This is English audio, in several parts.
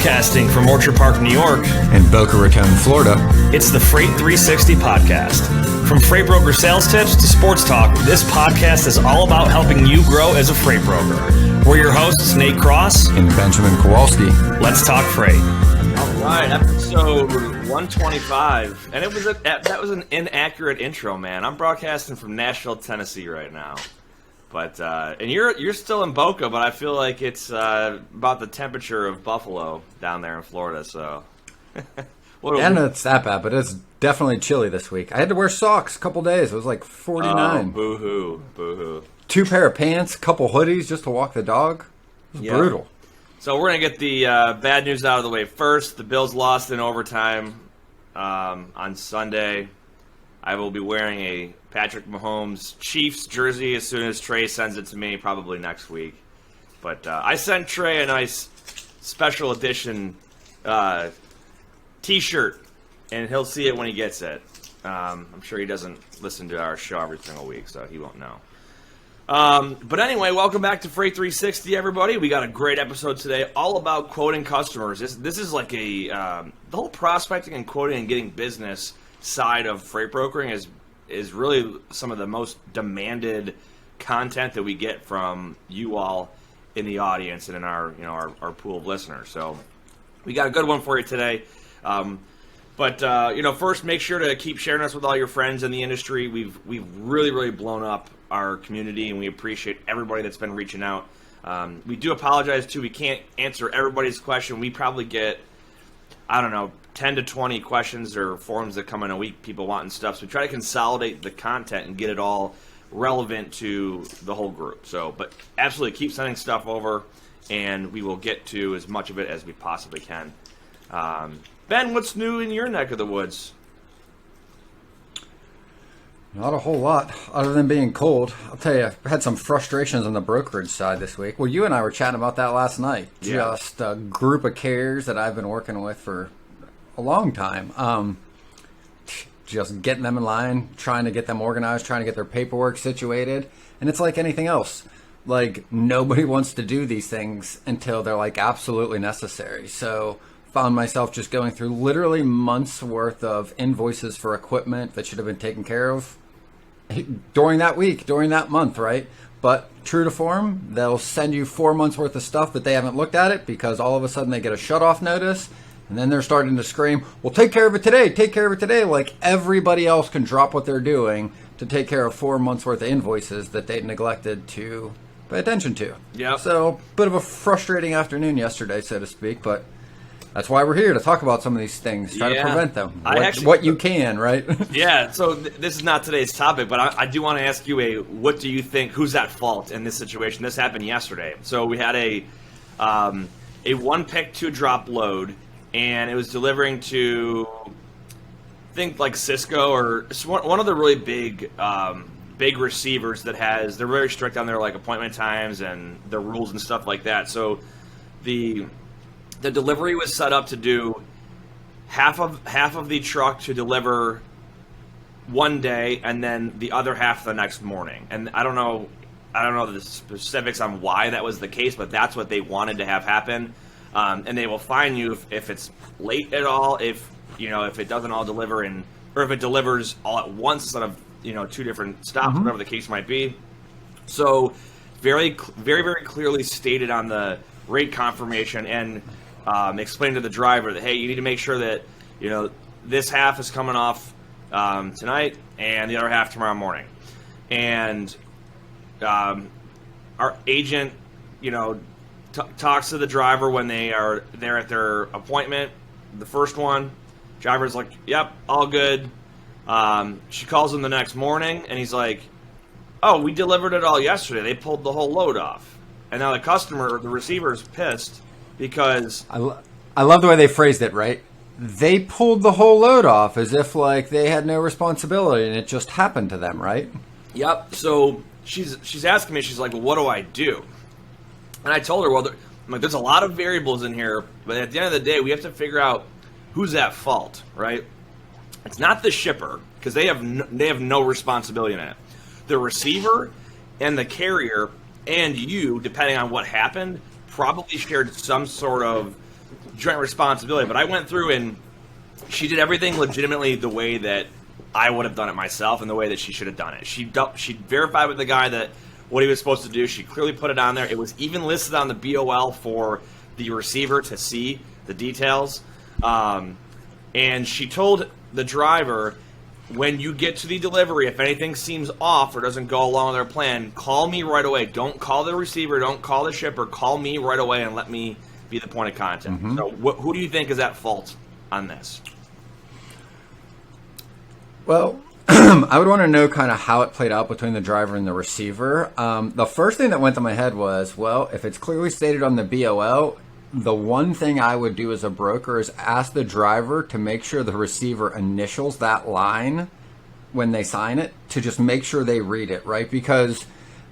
Broadcasting from Orchard Park, New York, and Boca Raton, Florida, it's the Freight 360 podcast. From freight broker sales tips to sports talk, this podcast is all about helping you grow as a freight broker. We're your hosts, Nate Cross and Benjamin Kowalski. Let's talk freight. All right, episode 125, and that was an inaccurate intro, man. I'm broadcasting from Nashville, Tennessee right now. But and you're still in Boca, but I feel like it's about the temperature of Buffalo down there in Florida. So, I know it's that bad, but it's definitely chilly this week. I had to wear socks a couple days. It was like 49. Oh, boo-hoo. 2 pair of pants, a couple hoodies just to walk the dog. It was brutal. So we're gonna get the bad news out of the way first. The Bills lost in overtime on Sunday. I will be wearing a Patrick Mahomes Chiefs jersey as soon as Trey sends it to me, probably next week. But I sent Trey a nice special edition T-shirt, and he'll see it when he gets it. I'm sure he doesn't listen to our show every single week, so he won't know. But anyway, welcome back to Freight 360, everybody. We got a great episode today, all about quoting customers. This is like the whole prospecting and quoting and getting business side of freight brokering is really some of the most demanded content that we get from you all in the audience and in our pool of listeners. So we got a good one for you today. But first, make sure to keep sharing us with all your friends in the industry. We've really blown up our community, and we appreciate everybody that's been reaching out. We do apologize too. We can't answer everybody's question. We probably get 10 to 20 questions or forums that come in a week, people wanting stuff. So we try to consolidate the content and get it all relevant to the whole group. So, but absolutely keep sending stuff over, and we will get to as much of it as we possibly can. Ben, what's new in your neck of the woods? Not a whole lot, other than being cold. I'll tell you, I had some frustrations on the brokerage side this week. Well, you and I were chatting about that last night. Yeah. Just a group of carriers that I've been working with for a long time. Just getting them in line, trying to get them organized, trying to get their paperwork situated. And it's like anything else. Like, nobody wants to do these things until they're like absolutely necessary. So found myself just going through literally months worth of invoices for equipment that should have been taken care of during that week, during that month, right? But true to form, they'll send you 4 months worth of stuff that they haven't looked at it because all of a sudden they get a shut-off notice, and then they're starting to scream, well, take care of it today, like everybody else can drop what they're doing to take care of 4 months worth of invoices that they neglected to pay attention to. Yeah. So, bit of a frustrating afternoon yesterday, so to speak, but that's why we're here, to talk about some of these things, try to prevent them. What you can, right? Yeah, so this is not today's topic, but I do want to ask you what do you think, who's at fault in this situation? This happened yesterday. So we had a 1-pick 2-drop load, and it was delivering to, I think, like Cisco or one of the really big receivers that they're very strict on their like appointment times and their rules and stuff like that. So the delivery was set up to do half of the truck to deliver one day, and then the other half the next morning. And I don't know the specifics on why that was the case, but that's what they wanted to have happen. And they will fine you if it's late at all, if it doesn't all deliver or if it delivers all at once instead of 2 different stops, whatever the case might be. So very clearly stated on the rate confirmation and explain to the driver that, hey, you need to make sure that this half is coming off tonight and the other half tomorrow morning. And our agent talks to the driver when they are there at their appointment. The first one, driver's like, yep, all good. She calls him the next morning, and he's like, oh, we delivered it all yesterday. They pulled the whole load off. And now the receiver is pissed because I love the way they phrased it, right? They pulled the whole load off as if like they had no responsibility and it just happened to them, right? Yep. So she's asking me, she's like, well, what do I do? And I told her, well, there's a lot of variables in here, but at the end of the day, we have to figure out who's at fault, right? It's not the shipper, because they have no responsibility in it. The receiver and the carrier and you, depending on what happened, probably shared some sort of joint responsibility. But I went through and she did everything legitimately the way that I would have done it myself and the way that she should have done it. She verified with the guy that what he was supposed to do. She clearly put it on there. It was even listed on the BOL for the receiver to see the details. And she told the driver, when you get to the delivery, if anything seems off or doesn't go along with our plan, call me right away. Don't call the receiver. Don't call the shipper. Call me right away and let me be the point of contact. Mm-hmm. So who do you think is at fault on this? Well, I would want to know kind of how it played out between the driver and the receiver. The first thing that went to my head was, well, if it's clearly stated on the BOL, the one thing I would do as a broker is ask the driver to make sure the receiver initials that line when they sign it, to just make sure they read it, right? Because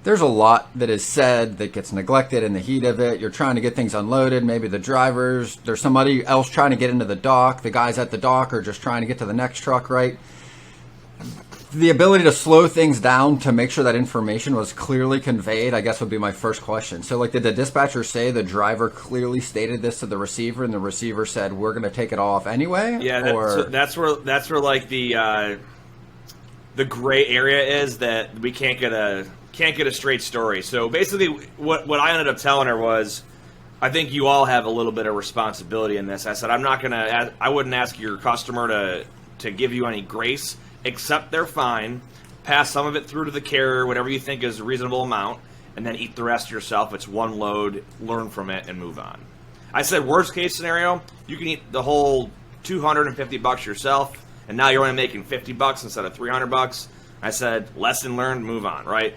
there's a lot that is said that gets neglected in the heat of it. You're trying to get things unloaded. Maybe there's somebody else trying to get into the dock. The guys at the dock are just trying to get to the next truck, right? The ability to slow things down to make sure that information was clearly conveyed, I guess, would be my first question. So, like, did the dispatcher say the driver clearly stated this to the receiver, and the receiver said, "We're going to take it off anyway"? Yeah, that's where like the gray area is, that we can't get a straight story. So basically, what I ended up telling her was, I think you all have a little bit of responsibility in this. I said, I wouldn't ask your customer to give you any grace. Accept their fine, pass some of it through to the carrier, whatever you think is a reasonable amount, and then eat the rest yourself. It's one load, learn from it, and move on. I said, worst case scenario, you can eat the whole $250 yourself, and now you're only making $50 instead of $300. I said, lesson learned, move on, right?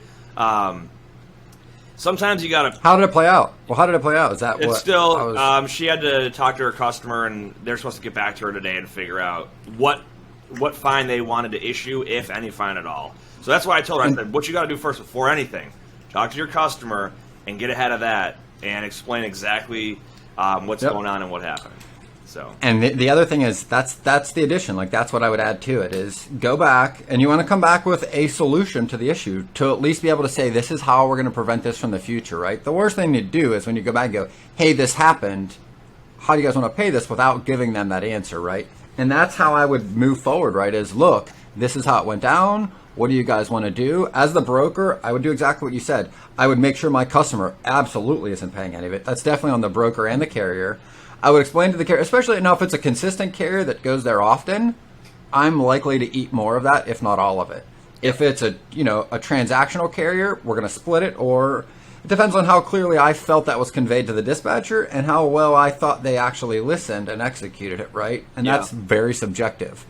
Sometimes you gotta. How did it play out? Well, how did it play out? Is that it's what? Still, she had to talk to her customer, and they're supposed to get back to her today and figure out what fine they wanted to issue, if any fine at all. So that's why I told her, I said, what you got to do first before anything, talk to your customer and get ahead of that and explain exactly what's going on and what happened. So, and the other thing is, that's the addition. Like, that's what I would add to it, is go back, and you want to come back with a solution to the issue, to at least be able to say, this is how we're going to prevent this from the future, right? The worst thing to do is when you go back and go, hey, this happened, how do you guys want to pay this, without giving them that answer, right? And that's how I would move forward, right? Is, look, this is how it went down. What do you guys want to do? As the broker, I would do exactly what you said. I would make sure my customer absolutely isn't paying any of it. That's definitely on the broker and the carrier. I would explain to the carrier, especially now if it's a consistent carrier that goes there often, I'm likely to eat more of that, if not all of it. If it's a transactional carrier, we're going to split it, or it depends on how clearly I felt that was conveyed to the dispatcher and how well I thought they actually listened and executed it, right? And that's very subjective.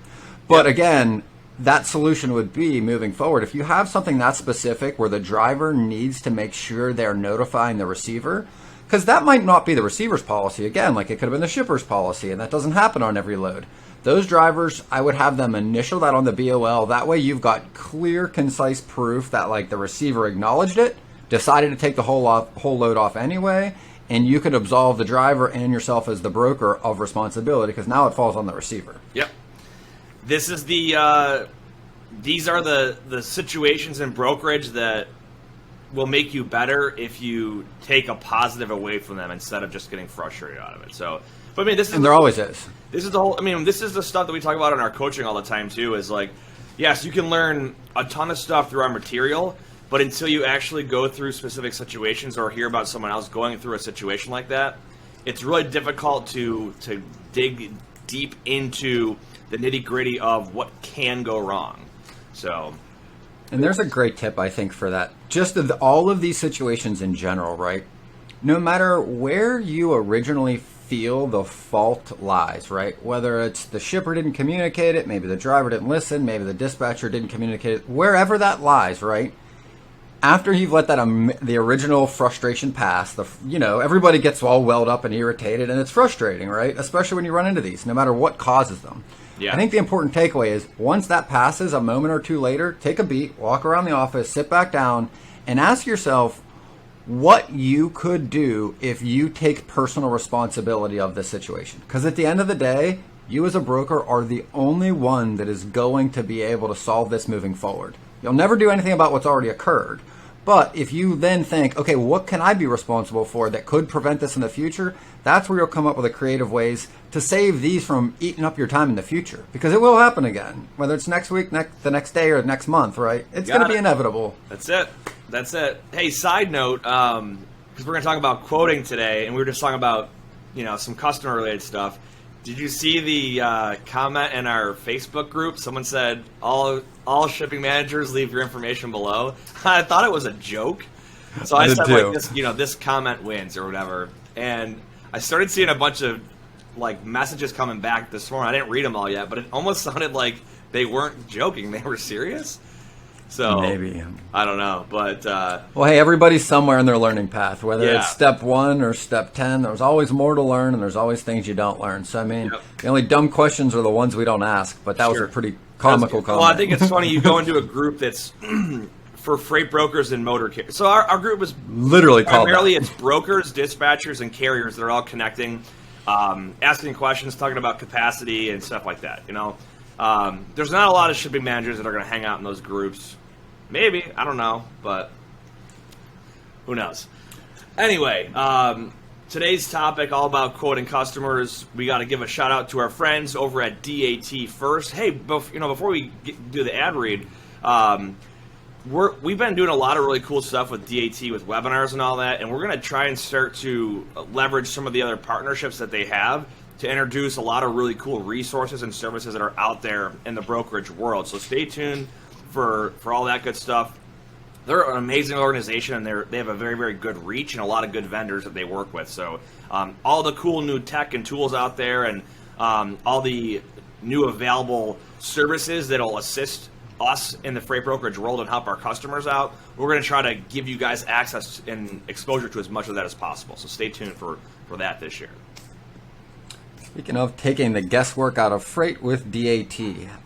But again, that solution would be, moving forward, if you have something that specific where the driver needs to make sure they're notifying the receiver, because that might not be the receiver's policy. Again, like, it could have been the shipper's policy, and that doesn't happen on every load. Those drivers, I would have them initial that on the BOL. That way you've got clear, concise proof that, like, the receiver acknowledged it, decided to take the whole load off anyway, and you could absolve the driver and yourself as the broker of responsibility, because now it falls on the receiver. Yep. This is these are the situations in brokerage that will make you better if you take a positive away from them instead of just getting frustrated out of it. So, but I mean, there always is. This is the whole. I mean, this is the stuff that we talk about in our coaching all the time too. Is like, yes, you can learn a ton of stuff through our material, but until you actually go through specific situations or hear about someone else going through a situation like that, it's really difficult to dig deep into the nitty-gritty of what can go wrong. So, and there's a great tip, I think, for that. Just all of these situations in general, right? No matter where you originally feel the fault lies, right? Whether it's the shipper didn't communicate it, maybe the driver didn't listen, maybe the dispatcher didn't communicate it, wherever that lies, right? After you've let the original frustration pass, everybody gets all welled up and irritated, and it's frustrating, right? Especially when you run into these, no matter what causes them. Yeah. I think the important takeaway is, once that passes, a moment or two later, take a beat, walk around the office, sit back down, and ask yourself what you could do if you take personal responsibility of this situation. Because at the end of the day, you as a broker are the only one that is going to be able to solve this moving forward. You'll never do anything about what's already occurred, But if you then think, okay, what can I be responsible for that could prevent this in the future? That's where you'll come up with the creative ways to save these from eating up your time in the future. Because it will happen again, whether it's next week, the next day, or next month, right? It's going to be inevitable. That's it. Hey, side note, because we're going to talk about quoting today, and we were just talking about, some customer-related stuff. Did you see the comment in our Facebook group? Someone said, all shipping managers, leave your information below. I thought it was a joke. So I said, this comment wins or whatever. And I started seeing a bunch of, messages coming back this morning. I didn't read them all yet, but it almost sounded like they weren't joking. They were serious. So maybe. I don't know, but well, hey, everybody's somewhere in their learning path, whether it's step 1 or step 10. There's always more to learn, and there's always things you don't learn. So I mean, the only dumb questions are the ones we don't ask. But that was a pretty comical comment. Well, I think it's funny. You go into a group that's for freight brokers and motor carriers. So our group is literally called primarily it's brokers, dispatchers, and carriers that are all connecting, asking questions, talking about capacity and stuff like that. There's not a lot of shipping managers that are going to hang out in those groups. Maybe, I don't know, but who knows? Anyway, today's topic, all about quoting customers. We got to give a shout out to our friends over at DAT first. Hey, before we do the ad read, we've been doing a lot of really cool stuff with DAT with webinars and all that, and we're going to try and start to leverage some of the other partnerships that they have to introduce a lot of really cool resources and services that are out there in the brokerage world. So stay tuned for all that good stuff. They're an amazing organization, and they have a very, very good reach and a lot of good vendors that they work with. So all the cool new tech and tools out there, and all the new available services that will assist us in the freight brokerage world and help our customers out, we're going to try to give you guys access and exposure to as much of that as possible. So stay tuned for that this year. Speaking of taking the guesswork out of freight with DAT,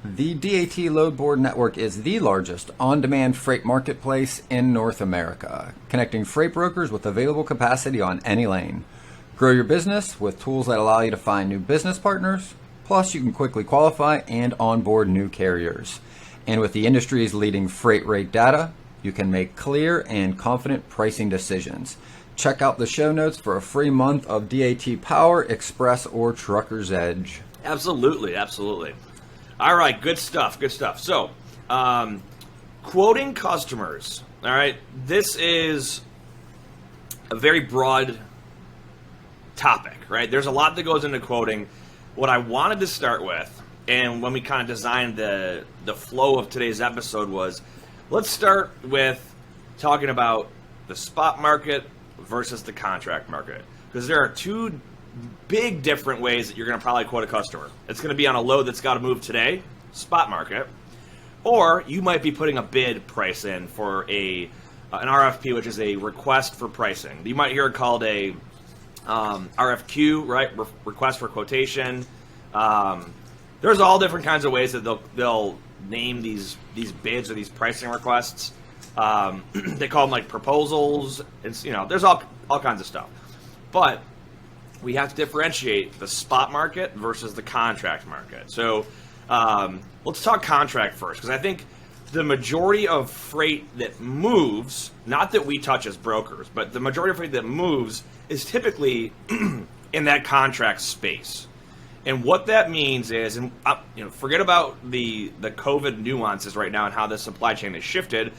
the DAT Load Board Network is the largest on-demand freight marketplace in North America, connecting freight brokers with available capacity on any lane. Grow your business with tools that allow you to find new business partners, plus you can quickly qualify and onboard new carriers. And with the industry's leading freight rate data, you can make clear and confident pricing decisions. Check out the show notes for a free month of DAT Power, Express, or Trucker's Edge. Absolutely. All right, good stuff. So, quoting customers. All right, this is a very broad topic, right? There's a lot that goes into quoting. What I wanted to start with, and when we kind of designed the flow of today's episode, was let's start with talking about the spot market versus the contract market, because there are two big different ways that you're going to probably quote a customer. It's going to be on a load that's got to move today, spot market, or you might be putting a bid price in for an RFP, which is a request for pricing. You might hear it called a RFQ, right? Request for quotation. There's all different kinds of ways that they'll name these bids or these pricing requests. They call them like proposals. It's there's all kinds of stuff, but we have to differentiate the spot market versus the contract market. So let's talk contract first, because I think the majority of freight that moves, not that we touch as brokers, but the majority of freight that moves is typically in that contract space. And what that means is, and forget about the COVID nuances right now and how the supply chain has shifted.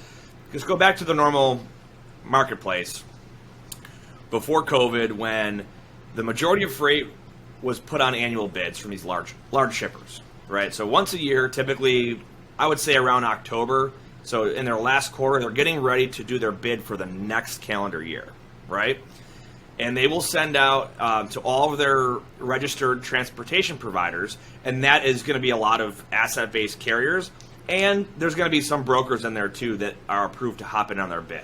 Just go back to the normal marketplace before COVID, when the majority of freight was put on annual bids from these large shippers, right? So once a year, typically, I would say around October. So in their last quarter, they're getting ready to do their bid for the next calendar year, right? And they will send out to all of their registered transportation providers, and that is going to be a lot of asset-based carriers. And there's going to be some brokers in there, too, that are approved to hop in on their bid.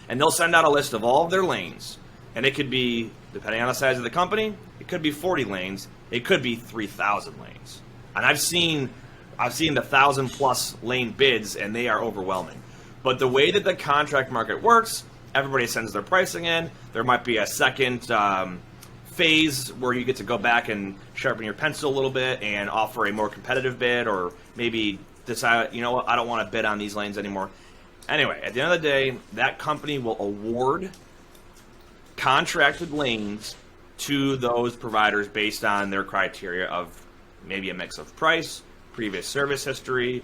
And they'll send out a list of all of their lanes. And it could be, depending on the size of the company, it could be 40 lanes. It could be 3,000 lanes. And I've seen the 1,000-plus lane bids, and they are overwhelming. But the way that the contract market works, everybody sends their pricing in. There might be a second phase where you get to go back and sharpen your pencil a little bit and offer a more competitive bid, or maybe decide, I don't want to bid on these lanes anymore. Anyway, at the end of the day, that company will award contracted lanes to those providers based on their criteria of maybe a mix of price, previous service history,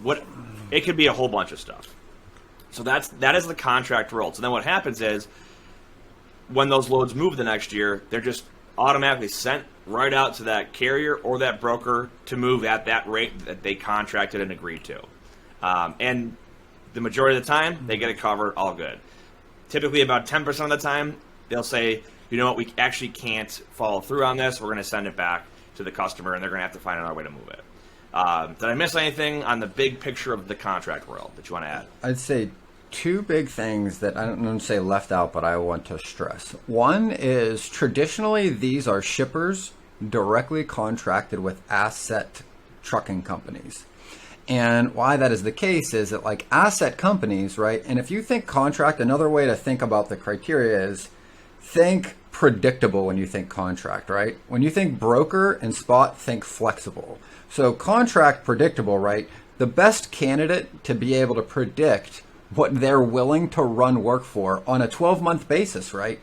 what it could be a whole bunch of stuff. So that is the contract world. So then what happens is when those loads move the next year, they're just automatically sent right out to that carrier or that broker to move at that rate that they contracted and agreed to. And the majority of the time, they get it covered, all good. Typically about 10% of the time, they'll say, you know what, we actually can't follow through on this. We're going to send it back to the customer, and they're going to have to find another way to move it. Did I miss anything on the big picture of the contract world that you want to add? I'd say two big things that I don't want to say left out, but I want to stress. One is traditionally these are shippers directly contracted with asset trucking companies. And why that is the case is that like asset companies, right? And if you think contract, another way to think about the criteria is think predictable when you think contract, right? When you think broker and spot, think flexible. So contract predictable, right? The best candidate to be able to predict what they're willing to run work for on a 12-month basis, right,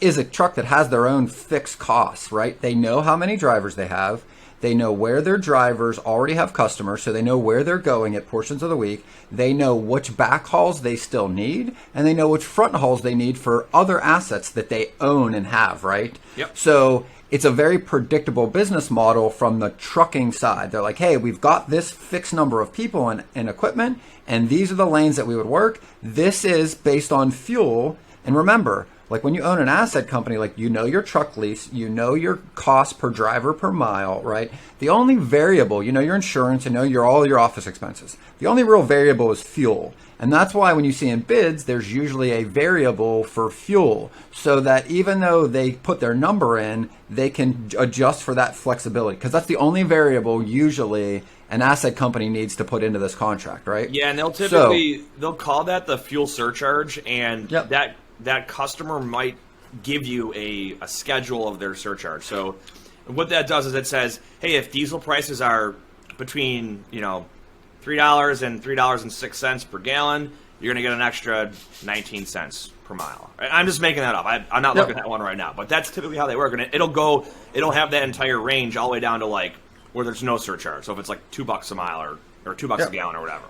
is a truck that has their own fixed costs, right? They know how many drivers they have. They know where their drivers already have customers, so they know where they're going at portions of the week. They know which back hauls they still need, and they know which front hauls they need for other assets that they own and have, right? Yep. So it's a very predictable business model from the trucking side. They're like, hey, we've got this fixed number of people and equipment, and these are the lanes that we would work. This is based on fuel. And remember, like when you own an asset company, like you know your truck lease, you know your cost per driver per mile, right? The only variable, you know your insurance, you know all your office expenses. The only real variable is fuel. And that's why when you see in bids, there's usually a variable for fuel so that even though they put their number in, they can adjust for that flexibility because that's the only variable usually an asset company needs to put into this contract, right? Yeah, and they'll call that the fuel surcharge, and yep. that customer might give you a schedule of their surcharge. So what that does is it says, hey, if diesel prices are between, $3 and $3.06 per gallon, you're going to get an extra 19 cents per mile. I'm just making that up. I'm not looking at one right now, but that's typically how they work. And it'll have that entire range all the way down to like where there's no surcharge. So if it's like $2 a mile or $2 a gallon or whatever.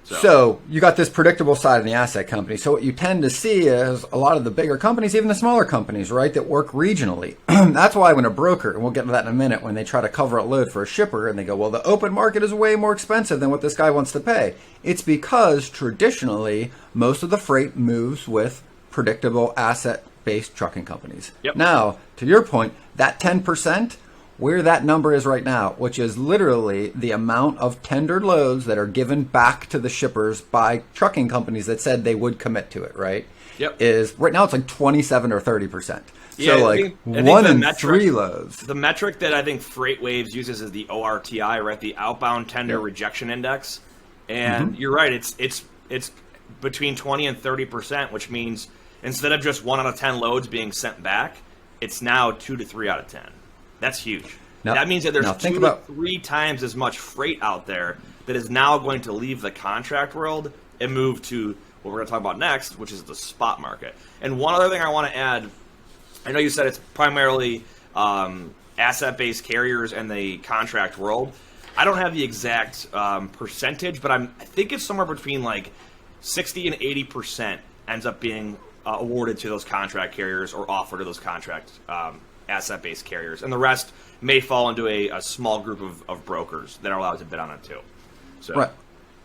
So you got this predictable side of the asset company. So what you tend to see is a lot of the bigger companies, even the smaller companies, right, that work regionally. That's why when a broker, and we'll get to that in a minute, when they try to cover a load for a shipper and they go, well, the open market is way more expensive than what this guy wants to pay. It's because traditionally most of the freight moves with predictable asset-based trucking companies. Yep. Now, to your point, that 10%, where that number is right now, which is literally the amount of tendered loads that are given back to the shippers by trucking companies that said they would commit to it, right? Yep. Is right now it's like 27 or 30%. Yeah, so I think one in three loads. The metric that I think Freight Waves uses is the ORTI, right? The Outbound Tender Rejection Index. And you're right, it's between 20 and 30%, which means instead of just 1 out of 10 loads being sent back, it's now 2 to 3 out of 10. That's huge. Now, that means that there's 2 to 3 times as much freight out there that is now going to leave the contract world and move to what we're going to talk about next, which is the spot market. And one other thing I want to add, I know you said it's primarily asset-based carriers and the contract world. I don't have the exact percentage, but I think it's somewhere between like 60 and 80% ends up being awarded to those contract carriers or offered to those contract asset-based carriers, and the rest may fall into a small group of brokers that are allowed to bid on it too. So. Right.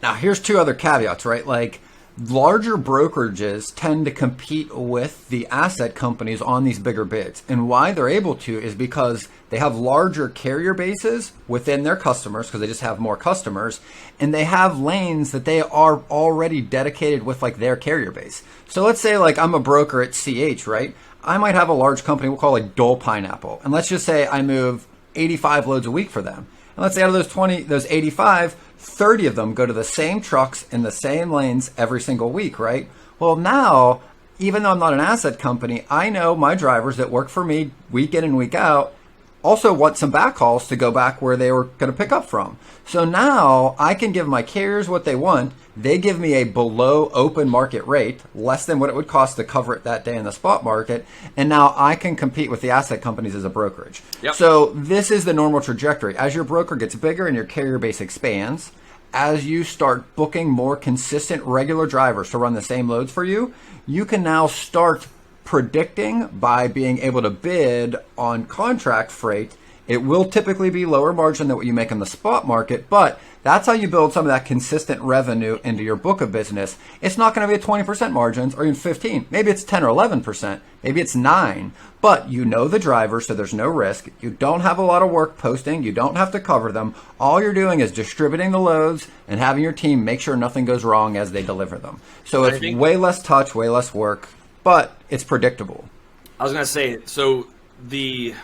Now, here's 2 other caveats, right? Like, larger brokerages tend to compete with the asset companies on these bigger bids. And why they're able to is because they have larger carrier bases within their customers because they just have more customers. And they have lanes that they are already dedicated with like their carrier base. So let's say like I'm a broker at CH, right? I might have a large company we'll call like Dole Pineapple. And let's just say I move 85 loads a week for them. And let's say out of those 85, 30 of them go to the same trucks in the same lanes every single week, right? Well, now, even though I'm not an asset company, I know my drivers that work for me week in and week out, also want some backhauls to go back where they were going to pick up from. So now I can give my carriers what they want. They give me a below open market rate, less than what it would cost to cover it that day in the spot market. And now I can compete with the asset companies as a brokerage. Yep. So this is the normal trajectory. As your broker gets bigger and your carrier base expands, as you start booking more consistent regular drivers to run the same loads for you, you can now start predicting by being able to bid on contract freight. It will typically be lower margin than what you make in the spot market, but that's how you build some of that consistent revenue into your book of business. It's not going to be at 20% margins or even 15. Maybe it's 10 or 11%. Maybe it's 9. But you know the driver, so there's no risk. You don't have a lot of work posting. You don't have to cover them. All you're doing is distributing the loads and having your team make sure nothing goes wrong as they deliver them. So it's way less touch, way less work, but it's predictable. I was going to say, so the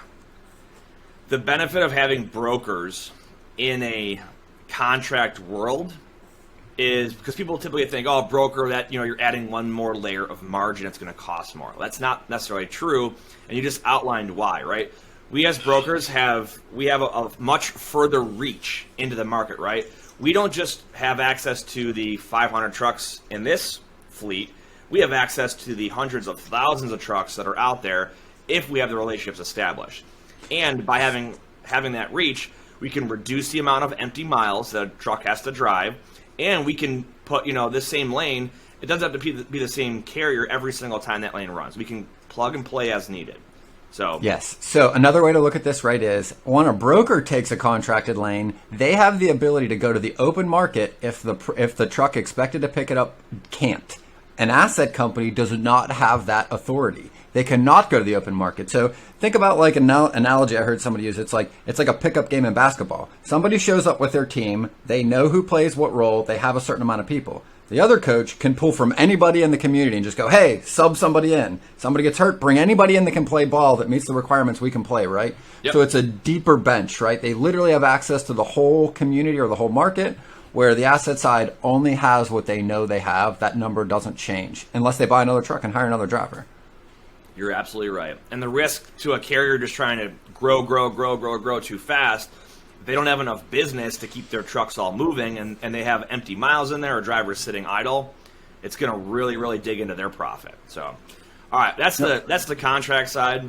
benefit of having brokers in a contract world is because people typically think, oh, broker, that you're adding one more layer of margin, it's going to cost more. That's not necessarily true, and you just outlined why, right? We as brokers have a much further reach into the market, right? We don't just have access to the 500 trucks in this fleet. We have access to the hundreds of thousands of trucks that are out there if we have the relationships established. And by having that reach, we can reduce the amount of empty miles that a truck has to drive, and we can put, this same lane, it doesn't have to be the same carrier every single time that lane runs. We can plug and play as needed. So yes. So another way to look at this, right, is when a broker takes a contracted lane, they have the ability to go to the open market if the truck expected to pick it up can't. An asset company does not have that authority. They cannot go to the open market. So think about like an analogy I heard somebody use. It's like a pickup game in basketball. Somebody shows up with their team. They know who plays what role. They have a certain amount of people. The other coach can pull from anybody in the community and just go, hey, sub somebody in. Somebody gets hurt, bring anybody in that can play ball that meets the requirements we can play, right? Yep. So it's a deeper bench, right? They literally have access to the whole community or the whole market, where the asset side only has what they know they have. That number doesn't change unless they buy another truck and hire another driver. You're absolutely right. And the risk to a carrier just trying to grow too fast, they don't have enough business to keep their trucks all moving, and they have empty miles in there or drivers sitting idle, it's going to really, really dig into their profit. So, all right, that's the contract side.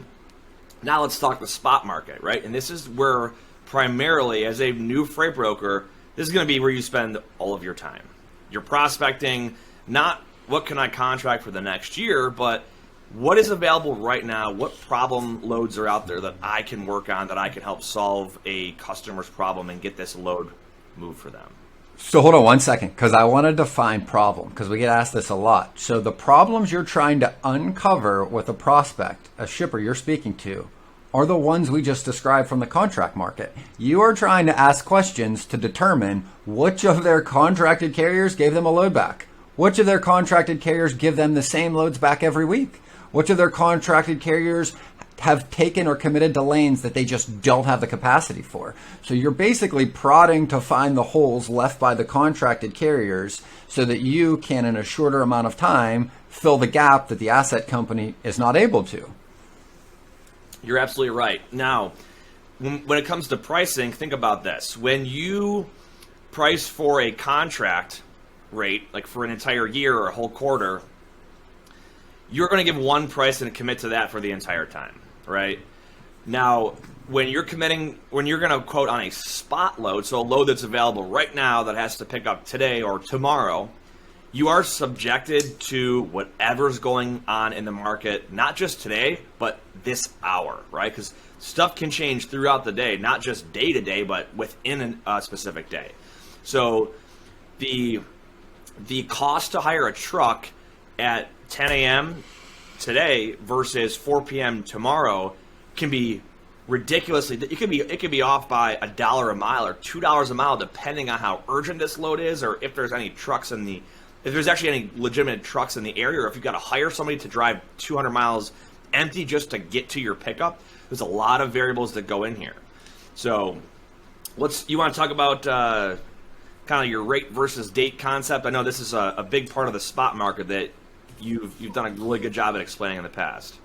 Now let's talk the spot market, right? And this is where primarily, as a new freight broker, this is going to be where you spend all of your time. You're prospecting, not what can I contract for the next year, but what is available right now? What problem loads are out there that I can work on, that I can help solve a customer's problem and get this load moved for them? So hold on one second, because I want to define problem, because we get asked this a lot. So the problems you're trying to uncover with a prospect, a shipper you're speaking to, are the ones we just described from the contract market. You are trying to ask questions to determine which of their contracted carriers gave them a load back. Which of their contracted carriers give them the same loads back every week? Which of their contracted carriers have taken or committed to lanes that they just don't have the capacity for? So you're basically prodding to find the holes left by the contracted carriers so that you can, in a shorter amount of time, fill the gap that the asset company is not able to. You're absolutely right. Now, when it comes to pricing, think about this. When you price for a contract rate, like for an entire year or a whole quarter, you're going to give one price and commit to that for the entire time, right? Now, when you're going to quote on a spot load, so a load that's available right now that has to pick up today or tomorrow, you are subjected to whatever's going on in the market, not just today, but this hour, right? Because stuff can change throughout the day, not just day to day, but within a specific day. So the cost to hire a truck at 10 a.m. today versus 4 p.m. tomorrow can be ridiculously. It could be off by $1 a mile or $2 a mile, depending on how urgent this load is, or if there's any trucks if there's actually any legitimate trucks in the area, or if you've got to hire somebody to drive 200 miles empty just to get to your pickup. There's a lot of variables that go in here. So, you want to talk about kind of your rate versus date concept? I know this is a big part of the spot market that you've done a really good job at explaining in the past.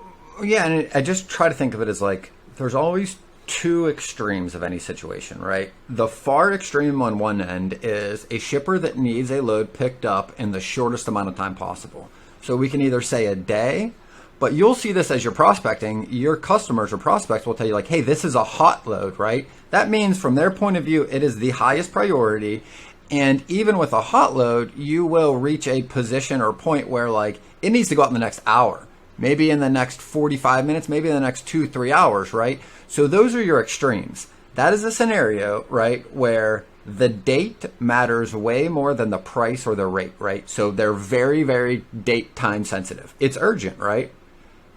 Yeah, and I just try to think of it as like there's always two extremes of any situation, right? The far extreme on one end is a shipper that needs a load picked up in the shortest amount of time possible. So we can either say a day, but you'll see this as you're prospecting. Your customers or prospects will tell you like, hey, this is a hot load, right? That means from their point of view, it is the highest priority. And even with a hot load, you will reach a position or point where like it needs to go out in the next hour, maybe in the next 45 minutes, maybe in the next 2-3 hours, right? So those are your extremes. That is a scenario, right, where the date matters way more than the price or the rate, right? So they're very, very date time sensitive. It's urgent, right?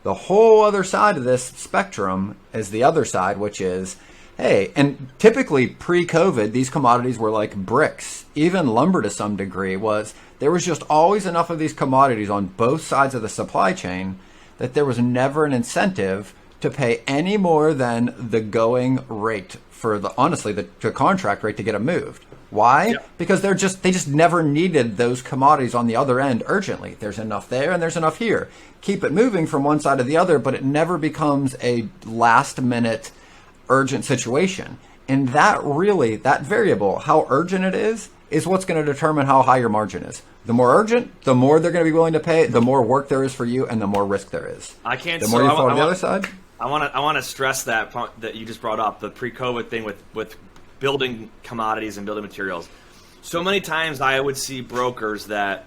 The whole other side of this spectrum is the other side, which is, hey, and typically pre-COVID, these commodities were like bricks. Even lumber to some degree there was just always enough of these commodities on both sides of the supply chain that there was never an incentive to pay any more than the going rate for the contract rate to get it moved. Why? Yeah. Because they just never needed those commodities on the other end urgently. There's enough there and there's enough here. Keep it moving from one side to the other, but it never becomes a last minute urgent situation. And that variable, how urgent it is what's going to determine how high your margin is. The more urgent, the more they're going to be willing to pay, the more work there is for you, and the more risk there is. The more you fall on the other side. I want to stress that you just brought up, the pre-COVID thing with building commodities and building materials. So many times I would see brokers that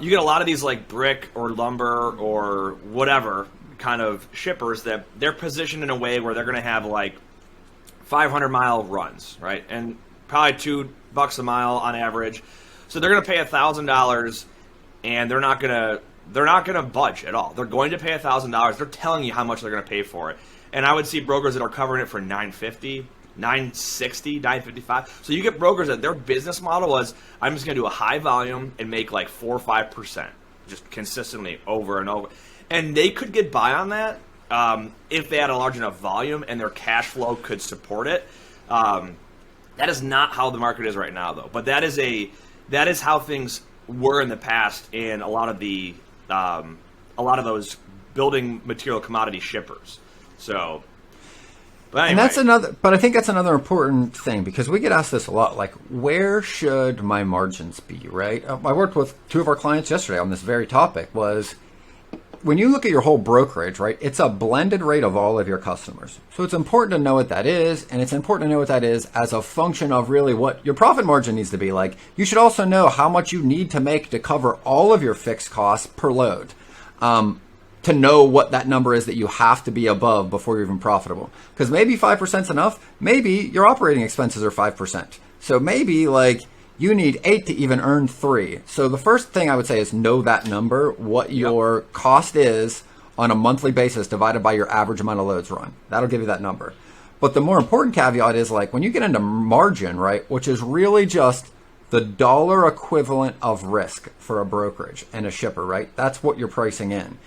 you get a lot of these like brick or lumber or whatever kind of shippers that they're positioned in a way where they're going to have like 500-mile runs, right? And probably $2 a mile on average. So they're going to pay $1,000 and they're not going to budge at all. They're going to pay $1,000. They're telling you how much they're going to pay for it. And I would see brokers that are covering it for $950, $960, $955. So you get brokers that their business model was, I'm just going to do a high volume and make like 4 or 5%, just consistently over and over. And they could get by on that if they had a large enough volume and their cash flow could support it. That is not how the market is right now, though. But that is how things were in the past in a lot of those building material commodity shippers. So, but anyway. But I think that's another important thing, because we get asked this a lot, like, where should my margins be, right? I worked with 2 of our clients yesterday on this very topic. Was when you look at your whole brokerage, right, it's a blended rate of all of your customers. So it's important to know what that is, and it's important to know what that is as a function of really what your profit margin needs to be. Like, you should also know how much you need to make to cover all of your fixed costs per load, to know what that number is that you have to be above before you're even profitable. Because maybe 5% is enough. Maybe your operating expenses are 5%. So maybe like you need 8 to even earn 3. So the first thing I would say is know that number, what your cost is on a monthly basis divided by your average amount of loads run. That'll give you that number. But the more important caveat is like when you get into margin, right, which is really just the dollar equivalent of risk for a brokerage and a shipper, right? That's what you're pricing in.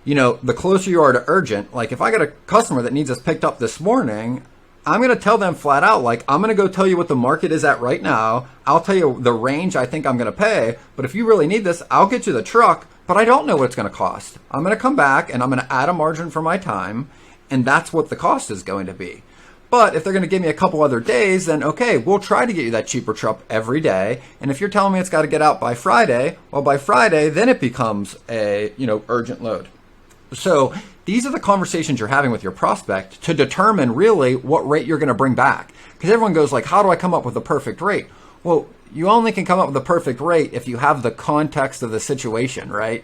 You know, the closer you are to urgent, like if I got a customer that needs us picked up this morning, I'm going to tell them flat out, like, I'm going to go tell you what the market is at right now. I'll tell you the range I think I'm going to pay. But if you really need this, I'll get you the truck, but I don't know what it's going to cost. I'm going to come back and I'm going to add a margin for my time. And that's what the cost is going to be. But if they're going to give me a couple other days, then okay, we'll try to get you that cheaper truck every day. And if you're telling me it's got to get out by Friday, well, by Friday, then it becomes a, urgent load. So these are the conversations you're having with your prospect to determine really what rate you're going to bring back. Because everyone goes like, how do I come up with the perfect rate? Well, you only can come up with the perfect rate if you have the context of the situation, right?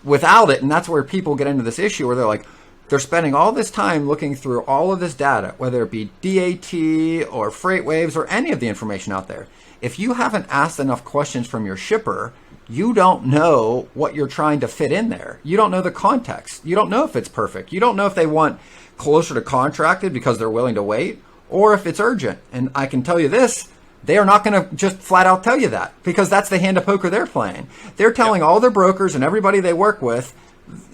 Without it, and that's where people get into this issue where they're spending all this time looking through all of this data, whether it be DAT or freight waves or any of the information out there. If you haven't asked enough questions from your shipper, you don't know what you're trying to fit in there. You don't know the context. You don't know if it's perfect. You don't know if they want closer to contracted because they're willing to wait, or if it's urgent. And I can tell you this, they are not going to just flat out tell you that, because that's the hand of poker they're playing. They're telling all their brokers and everybody they work with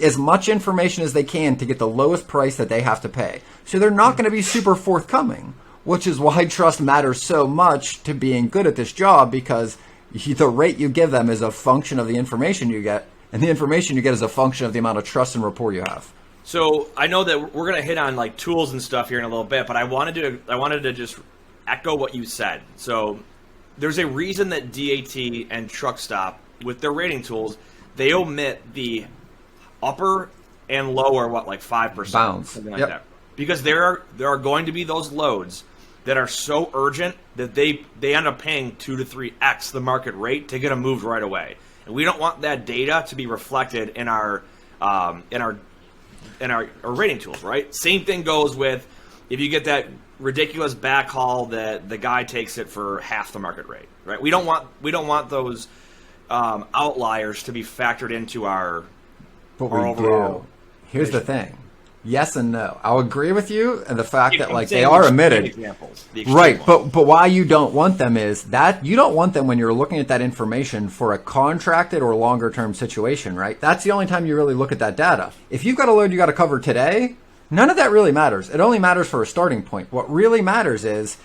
as much information as they can to get the lowest price that they have to pay. So they're not going to be super forthcoming, which is why trust matters so much to being good at this job, because the rate you give them is a function of the information you get, and the information you get is a function of the amount of trust and rapport you have. So I know that we're going to hit on like tools and stuff here in a little bit, but I wanted to just echo what you said. So there's a reason that DAT and Truck Stop, with their rating tools, they omit the upper and lower, like 5%, bounds, something like that, because there are going to be those loads that are so urgent that they end up paying 2 to 3x the market rate to get them moved right away, and we don't want that data to be reflected in our rating tools, right? Same thing goes with if you get that ridiculous backhaul that the guy takes it for half the market rate, right? We don't want those outliers to be factored into our overall. Here's the thing. Yes and no. I'll agree with you, and the fact that like they are omitted. Examples, right, but why you don't want them is that you don't want them when you're looking at that information for a contracted or longer term situation, right? That's the only time you really look at that data. If you've got a load you got to cover today, none of that really matters. It only matters for a starting point. What really matters is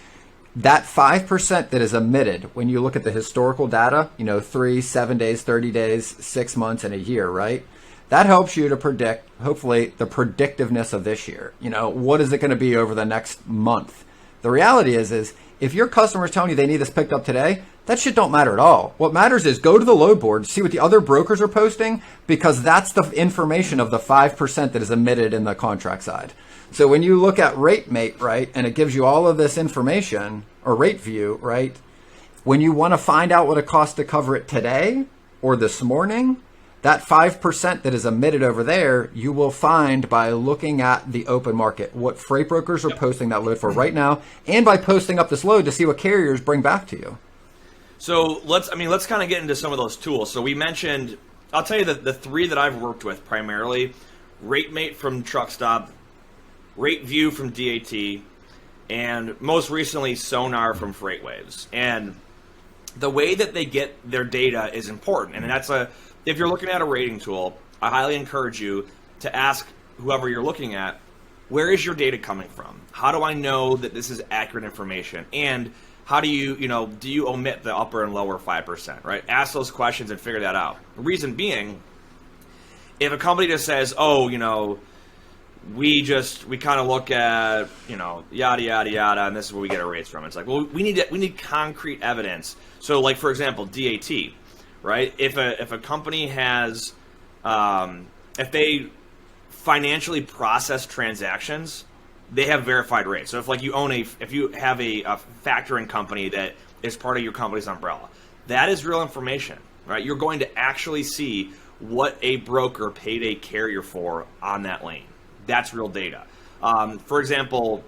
that 5% that is omitted when you look at the historical data, 3, 7 days, 30 days, 6 months, and a year, right? That helps you to predict, hopefully, the predictiveness of this year. What is it going to be over the next month? The reality is if your customer is telling you they need this picked up today, that shit don't matter at all. What matters is go to the load board, see what the other brokers are posting, because that's the information of the 5% that is omitted in the contract side. So when you look at RateMate, right, and it gives you all of this information, or RateView, right, when you want to find out what it costs to cover it today or this morning, that 5% that is omitted over there, you will find by looking at the open market, what freight brokers are posting that load for right now, and by posting up this load to see what carriers bring back to you. So let's kind of get into some of those tools. So we mentioned, I'll tell you the 3 that I've worked with primarily: RateMate from TruckStop, RateView from DAT, and most recently Sonar from FreightWaves. And the way that they get their data is important, and if you're looking at a rating tool, I highly encourage you to ask whoever you're looking at, where is your data coming from? How do I know that this is accurate information? And how do you omit the upper and lower 5%, right? Ask those questions and figure that out. The reason being, if a company just says, we kind of look at, yada, yada, yada, and this is where we get our rates from. It's like, well, we need concrete evidence. So like, for example, DAT. Right? If a company has, if they financially process transactions, they have verified rates. So if you have a factoring company that is part of your company's umbrella, that is real information, right? You're going to actually see what a broker paid a carrier for on that lane. That's real data. For example,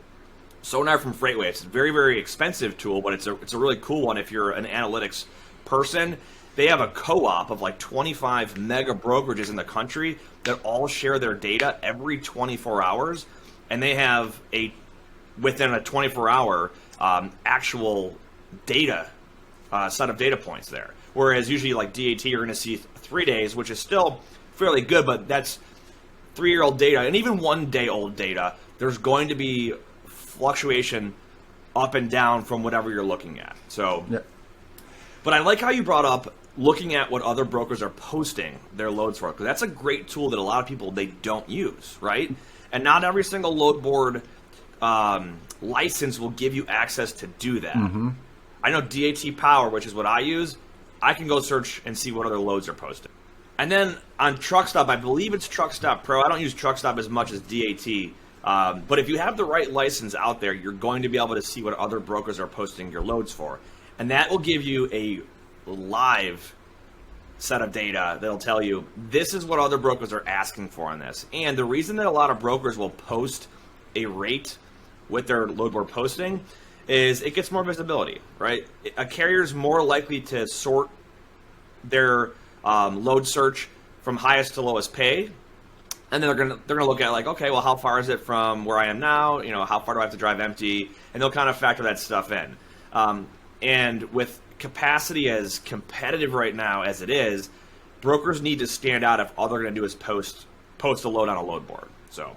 Sonar from FreightWaves. It's a very, very expensive tool, but it's a really cool one if you're an analytics person. They have a co-op of like 25 mega brokerages in the country that all share their data every 24 hours. And they have within a 24-hour actual data, set of data points there. Whereas usually like DAT, you're going to see 3 days, which is still fairly good, but that's 3-year-old data. And even 1-day-old data, there's going to be fluctuation up and down from whatever you're looking at. So, yeah. But I like how you brought up looking at what other brokers are posting their loads for, because that's a great tool that a lot of people, they don't use, right? And not every single load board license will give you access to do that. Mm-hmm. I know DAT Power, which is what I use, I can go search and see what other loads are posted. And then on TruckStop, I believe it's TruckStop Pro. I don't use TruckStop as much as DAT. But if you have the right license out there, you're going to be able to see what other brokers are posting your loads for. And that will give you a live set of data that'll tell you this is what other brokers are asking for on this. And the reason that a lot of brokers will post a rate with their load board posting is it gets more visibility, right? A carrier is more likely to sort their load search from highest to lowest pay, and then they're gonna look at like, okay, well, how far is it from where I am now? How far do I have to drive empty? And they'll kind of factor that stuff in. And with capacity as competitive right now as it is, brokers need to stand out if all they're going to do is post a load on a load board. So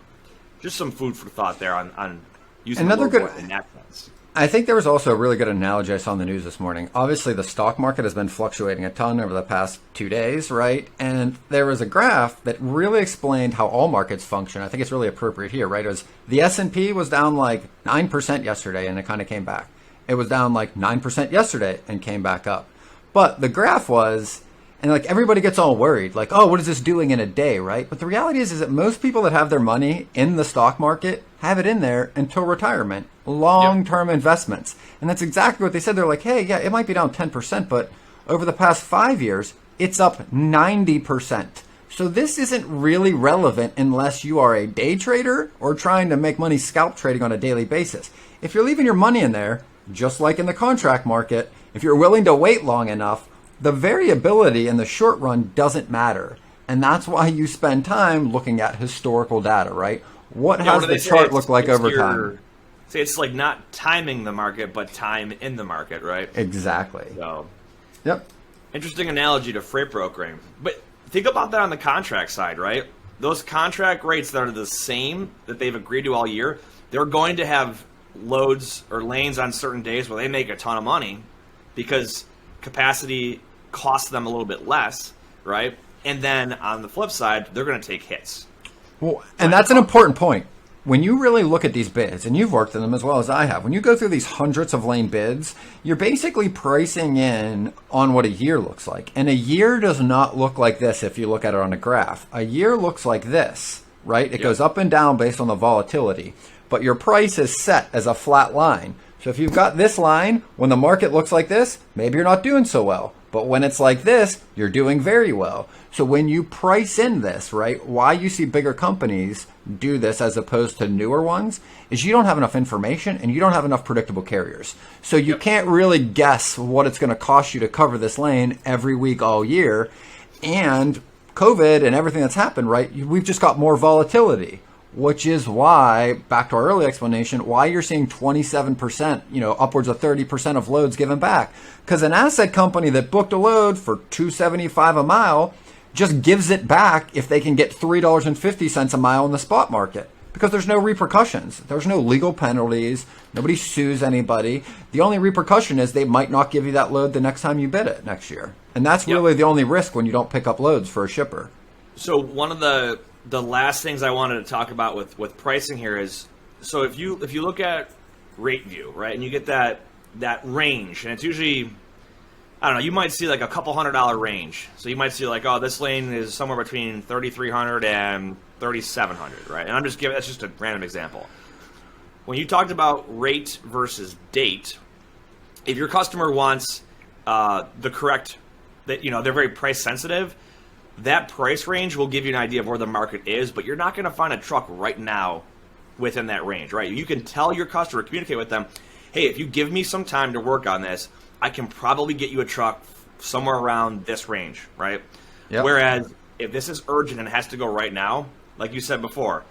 just some food for thought there on using the load board in that sense. I think there was also a really good analogy I saw in the news this morning. Obviously, the stock market has been fluctuating a ton over the past 2 days, right? And there was a graph that really explained how all markets function. I think it's really appropriate here, right? It was the S&P was down like 9% yesterday, and it kind of came back. It was down like 9% yesterday and came back up. But the graph was, and like everybody gets all worried, like, oh, what is this doing in a day, right? But the reality is that most people that have their money in the stock market have it in there until retirement, long-term investments. And that's exactly what they said. They're like, hey, yeah, it might be down 10%, but over the past 5 years, it's up 90%. So this isn't really relevant unless you are a day trader or trying to make money scalp trading on a daily basis. If you're leaving your money in there, just like in the contract market, if you're willing to wait long enough, the variability in the short run doesn't matter. And that's why you spend time looking at historical data, right? What has the chart look like over time? See, it's like not timing the market, but time in the market, right? Exactly. So, yep. Interesting analogy to freight brokering. But think about that on the contract side, right? Those contract rates that are the same that they've agreed to all year, they're going to have loads or lanes on certain days where they make a ton of money because capacity costs them a little bit less, right? And then on the flip side, they're going to take hits. Well, and that's an important point. When you really look at these bids, and you've worked in them as well as I have, when you go through these hundreds of lane bids, you're basically pricing in on what a year looks like. And a year does not look like this if you look at it on a graph. A year looks like this, right? It goes up and down based on the volatility. But your price is set as a flat line. So if you've got this line, when the market looks like this, maybe you're not doing so well. But when it's like this, you're doing very well. So when you price in this, right, why you see bigger companies do this as opposed to newer ones is you don't have enough information and you don't have enough predictable carriers. So you can't really guess what it's going to cost you to cover this lane every week all year. And COVID and everything that's happened, right, we've just got more volatility. Which is why, back to our early explanation, why you're seeing 27%, upwards of 30% of loads given back. Because an asset company that booked a load for $2.75 a mile just gives it back if they can get $3.50 a mile in the spot market. Because there's no repercussions. There's no legal penalties. Nobody sues anybody. The only repercussion is they might not give you that load the next time you bid it next year. And that's really the only risk when you don't pick up loads for a shipper. So one of the last things I wanted to talk about with pricing here is, so if you look at RateView, right, and you get that range, and it's usually, I don't know, you might see like a couple $100 range. So you might see like, oh, this lane is somewhere between $3,300 and $3,700, right? And I'm just giving, that's just a random example. When you talked about rate versus date, if your customer wants the correct, that they're very price sensitive, that price range will give you an idea of where the market is, but you're not going to find a truck right now within that range, right? You can tell your customer, communicate with them, hey, if you give me some time to work on this, I can probably get you a truck somewhere around this range, right? Yep. Whereas if this is urgent and it has to go right now, like you said before,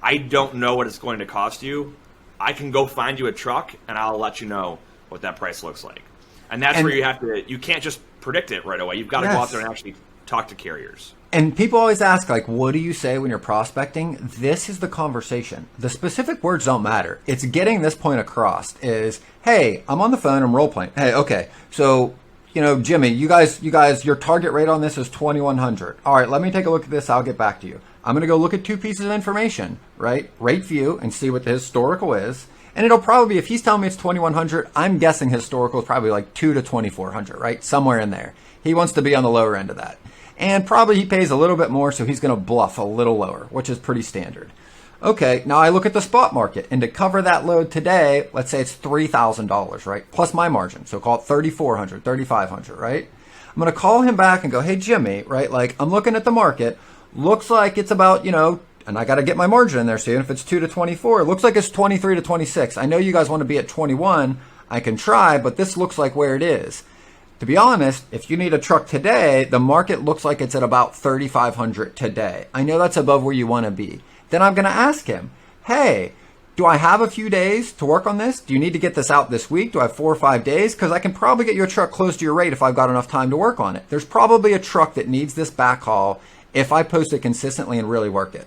I don't know what it's going to cost you. I can go find you a truck and I'll let you know what that price looks like. And that's where you can't just predict it right away. You've got to go out there and actually talk to carriers. And people always ask, like, what do you say when you're prospecting? This is the conversation. The specific words don't matter. It's getting this point across is, hey, I'm on the phone, I'm role playing. Hey, okay, so, Jimmy, you guys, your target rate on this is 2,100. All right, let me take a look at this. I'll get back to you. I'm going to go look at two pieces of information, right? Rate view and see what the historical is. And it'll probably be, if he's telling me it's 2,100, I'm guessing historical is probably like 2,000 to 2,400, right? Somewhere in there. He wants to be on the lower end of that. And probably he pays a little bit more, so he's going to bluff a little lower, which is pretty standard. Okay, now I look at the spot market, and to cover that load today, let's say it's $3,000, right? Plus my margin, so call it $3,400, $3,500, right? I'm going to call him back and go, hey, Jimmy, right? Like, I'm looking at the market. Looks like it's about, and I got to get my margin in there soon. If it's 2 to 24, it looks like it's 23 to 26. I know you guys want to be at 21. I can try, but this looks like where it is. To be honest, if you need a truck today, the market looks like it's at about 3,500 today. I know that's above where you want to be. Then I'm going to ask him, hey, do I have a few days to work on this? Do you need to get this out this week? Do I have 4 or 5 days? Because I can probably get you a truck close to your rate if I've got enough time to work on it. There's probably a truck that needs this backhaul if I post it consistently and really work it.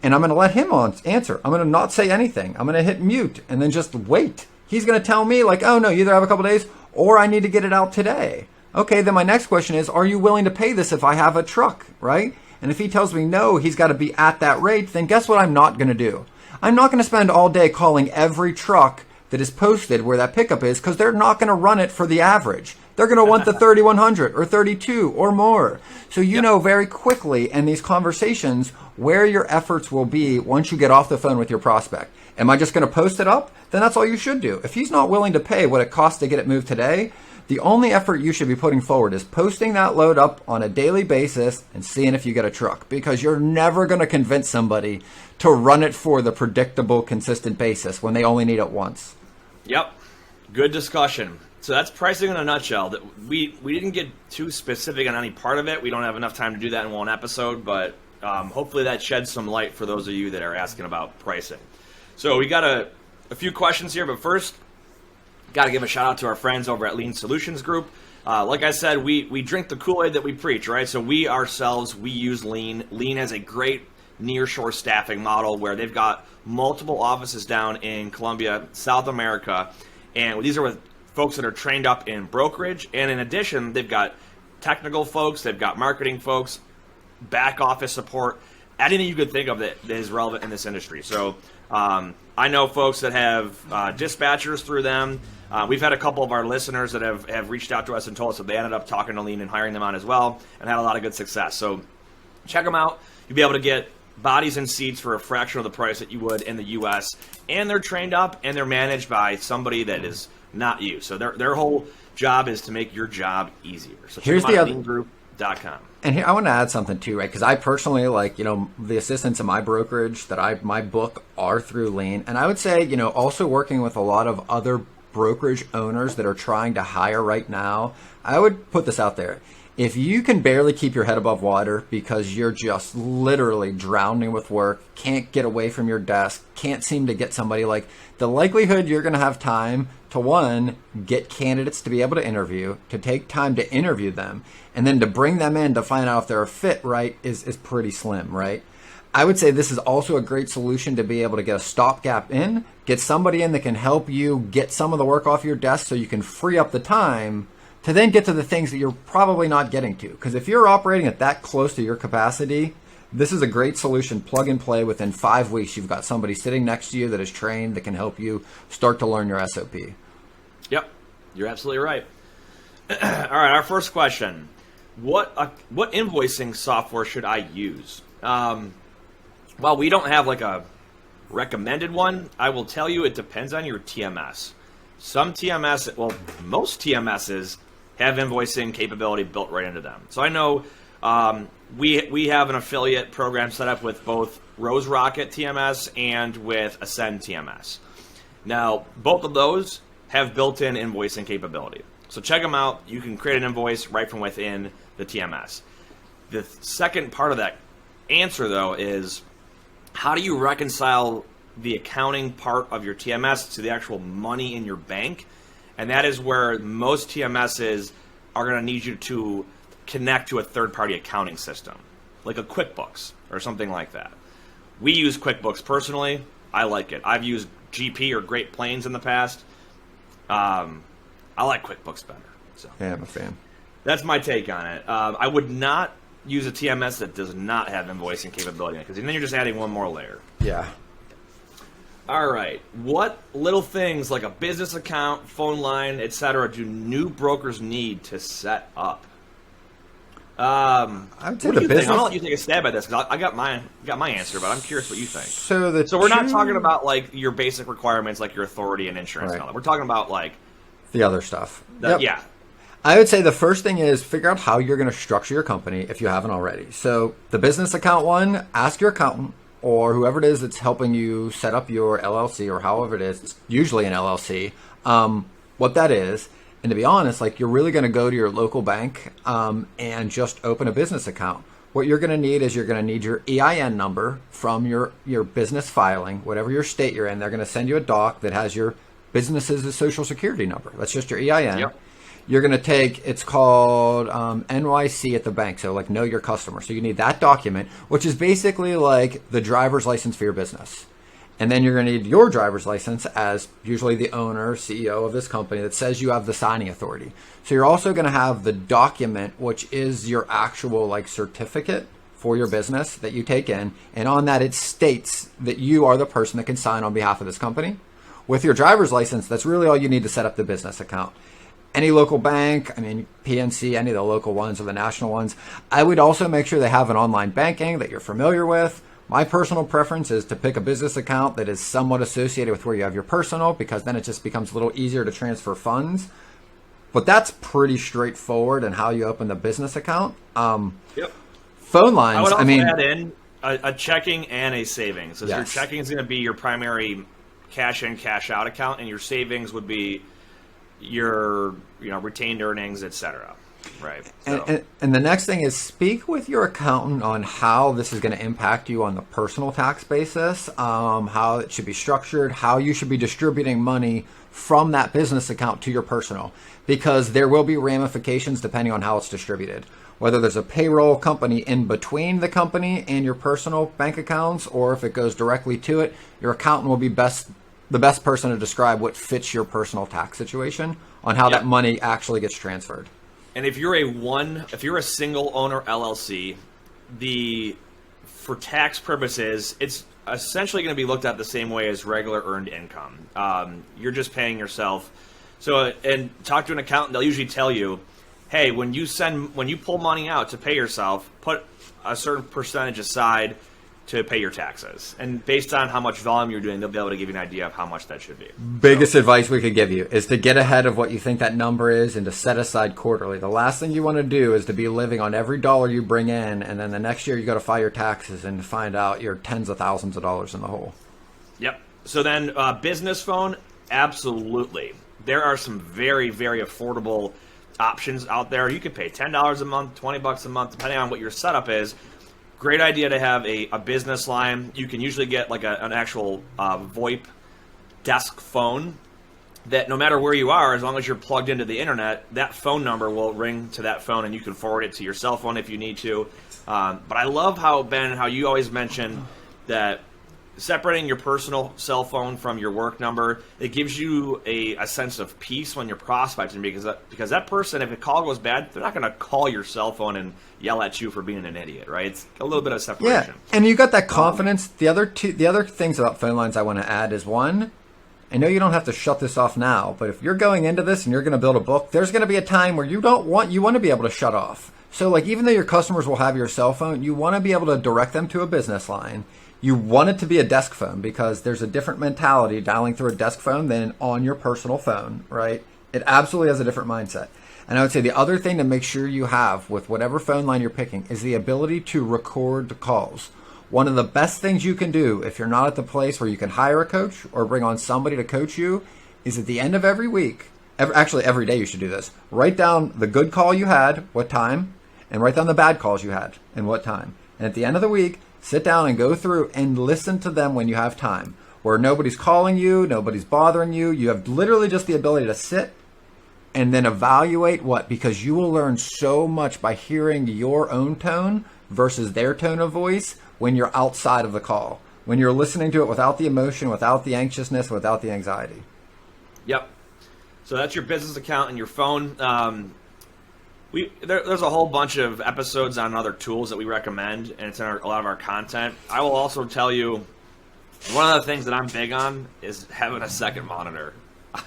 And I'm going to let him answer. I'm going to not say anything. I'm going to hit mute and then just wait. He's going to tell me like, oh no, you either have a couple days or I need to get it out today. Okay, then my next question is, are you willing to pay this if I have a truck, right? And if he tells me no, he's got to be at that rate, then guess what I'm not going to do? I'm not going to spend all day calling every truck that is posted where that pickup is, because they're not going to run it for the average. They're going to want the 3100 or 32 or more. So you know very quickly in these conversations where your efforts will be once you get off the phone with your prospect. Am I just going to post it up? Then that's all you should do. If he's not willing to pay what it costs to get it moved today, the only effort you should be putting forward is posting that load up on a daily basis and seeing if you get a truck, because you're never going to convince somebody to run it for the predictable, consistent basis when they only need it once. Yep. Good discussion. So that's pricing in a nutshell. That we didn't get too specific on any part of it. We don't have enough time to do that in one episode, but hopefully that sheds some light for those of you that are asking about pricing. So we got a few questions here, but first, got to give a shout out to our friends over at Lean Solutions Group. Like I said, we drink the Kool-Aid that we preach, right? So we ourselves, we use Lean. Lean has a great nearshore staffing model where they've got multiple offices down in Colombia, South America, and these are with folks that are trained up in brokerage, and in addition, they've got technical folks, they've got marketing folks, back office support, anything you could think of that is relevant in this industry. So I know folks that have dispatchers through them. We've had a couple of our listeners that have reached out to us and told us that they ended up talking to Lean and hiring them on as well, and had a lot of good success. So check them out. You'll be able to get bodies and seats for a fraction of the price that you would in the U.S., and they're trained up and they're managed by somebody that is not you. So their whole job is to make your job easier. So here's the other leangroup.com. And here I want to add something too, right? Because I personally, like, the assistants in my brokerage that my book are through Lean. And I would say, also working with a lot of other brokerage owners that are trying to hire right now, I would put this out there. If you can barely keep your head above water because you're just literally drowning with work, can't get away from your desk, can't seem to get somebody, like, the likelihood you're going to have time to, one, get candidates to be able to interview, to take time to interview them, and then to bring them in to find out if they're a fit, right, is pretty slim, right? I would say this is also a great solution to be able to get a stopgap in, get somebody in that can help you get some of the work off your desk so you can free up the time to then get to the things that you're probably not getting to. Because if you're operating at that close to your capacity, this is a great solution. Plug and play. Within 5 weeks, you've got somebody sitting next to you that is trained, that can help you start to learn your SOP. Yep, you're absolutely right. All right, our first question. What invoicing software should I use? Well, we don't have like a recommended one. I will tell you it depends on your TMS. Some TMS, well, most TMSs have invoicing capability built right into them. So I know we have an affiliate program set up with both Rose Rocket TMS and with Ascend TMS. Now, both of those have built-in invoicing capability. So check them out. You can create an invoice right from within the TMS. The second part of that answer, though, is how do you reconcile the accounting part of your TMS to the actual money in your bank? And that is where most TMSs are going to need you to connect to a third-party accounting system, like a QuickBooks or something like that. We use QuickBooks personally. I like it. I've used GP or Great Plains in the past. I like QuickBooks better. So Yeah, I'm a fan. that's my take on it. I would not use a TMS that does not have invoicing capability, because then you're just adding one more layer. Yeah. All right. What little things like a business account, phone line, etc., do new brokers need to set up? I would say What do the you think? business. I'll let you take a stab at this, because I got my answer, but I'm curious what you think. So we're not talking about like your basic requirements, like your authority and insurance. Right. And all that. We're talking about like the other stuff. yeah. I would say the first thing is figure out how you're going to structure your company if you haven't already. So the business account one, ask your accountant or whoever it is that's helping you set up your LLC, or however it is. It's usually an LLC. What that is. And to be honest, like, you're really going to go to your local bank and just open a business account. What you're going to need is you're going to need your EIN number from your business filing, whatever your state you're in. They're going to send you a doc that has your business's social security number. That's just your EIN. Yep. You're going to take, it's called NYC at the bank, so like know your customer. So you need that document, which is basically like the driver's license for your business. And then you're going to need your driver's license as usually the owner, CEO of this company that says you have the signing authority. So you're also going to have the document, which is your actual like certificate for your business that you take in. And on that, it states that you are the person that can sign on behalf of this company. With your driver's license, that's really all you need to set up the business account. Any local bank, I mean, PNC, any of the local ones or the national ones, I would also make sure they have an online banking that you're familiar with. My personal preference is to pick a business account that is somewhat associated with where you have your personal, because then it just becomes a little easier to transfer funds. But that's pretty straightforward in how you open the business account. Yep. Phone lines, I would also add in a checking and a savings. So Yes. your checking is going to be your primary cash in, cash out account, and your savings would be your retained earnings, etc. Right. So. And the next thing is speak with your accountant on how this is going to impact you on the personal tax basis, how it should be structured, how you should be distributing money from that business account to your personal, because there will be ramifications depending on how it's distributed. Whether there's a payroll company in between the company and your personal bank accounts, or if it goes directly to it, your accountant will be the best person to describe what fits your personal tax situation on how that money actually gets transferred. And if you're a single owner LLC, for tax purposes, it's essentially going to be looked at the same way as regular earned income. You're just paying yourself. So, and talk to an accountant, they'll usually tell you, hey, when you pull money out to pay yourself, put a certain percentage aside to pay your taxes. And based on how much volume you're doing, they'll be able to give you an idea of how much that should be. Biggest advice we could give you is to get ahead of what you think that number is and to set aside quarterly. The last thing you want to do is to be living on every dollar you bring in, and then the next year you go to file your taxes and find out you're tens of thousands of dollars in the hole. Yep. So then business phone, absolutely. There are some very, very affordable options out there. You could pay $10 a month, $20 a month, depending on what your setup is. Great idea to have a business line. You can usually get like an actual VoIP desk phone that no matter where you are, as long as you're plugged into the internet, that phone number will ring to that phone and you can forward it to your cell phone if you need to. But I love how, Ben, how you always mention that separating your personal cell phone from your work number, it gives you a sense of peace when you're prospecting, because that person, if a call goes bad, they're not going to call your cell phone and yell at you for being an idiot, right? It's a little bit of separation. Yeah, and you got that confidence. The other things about phone lines I want to add is, one, I know you don't have to shut this off now, but if you're going into this and you're going to build a book, there's going to be a time where you want to be able to shut off. So like, even though your customers will have your cell phone, you want to be able to direct them to a business line. You want it to be a desk phone because there's a different mentality dialing through a desk phone than on your personal phone, right? It absolutely has a different mindset. And I would say the other thing to make sure you have with whatever phone line you're picking is the ability to record the calls. One of the best things you can do if you're not at the place where you can hire a coach or bring on somebody to coach you is at the end of every week, every day you should do this. Write down the good call you had, what time, and write down the bad calls you had and what time. And at the end of the week, sit down and go through and listen to them when you have time, where nobody's calling you, nobody's bothering you. You have literally just the ability to sit and then evaluate because you will learn so much by hearing your own tone versus their tone of voice when you're outside of the call, when you're listening to it without the emotion, without the anxiousness, without the anxiety. Yep. So that's your business account and your phone. There's a whole bunch of episodes on other tools that we recommend, and it's in a lot of our content. I will also tell you, one of the things that I'm big on is having a second monitor.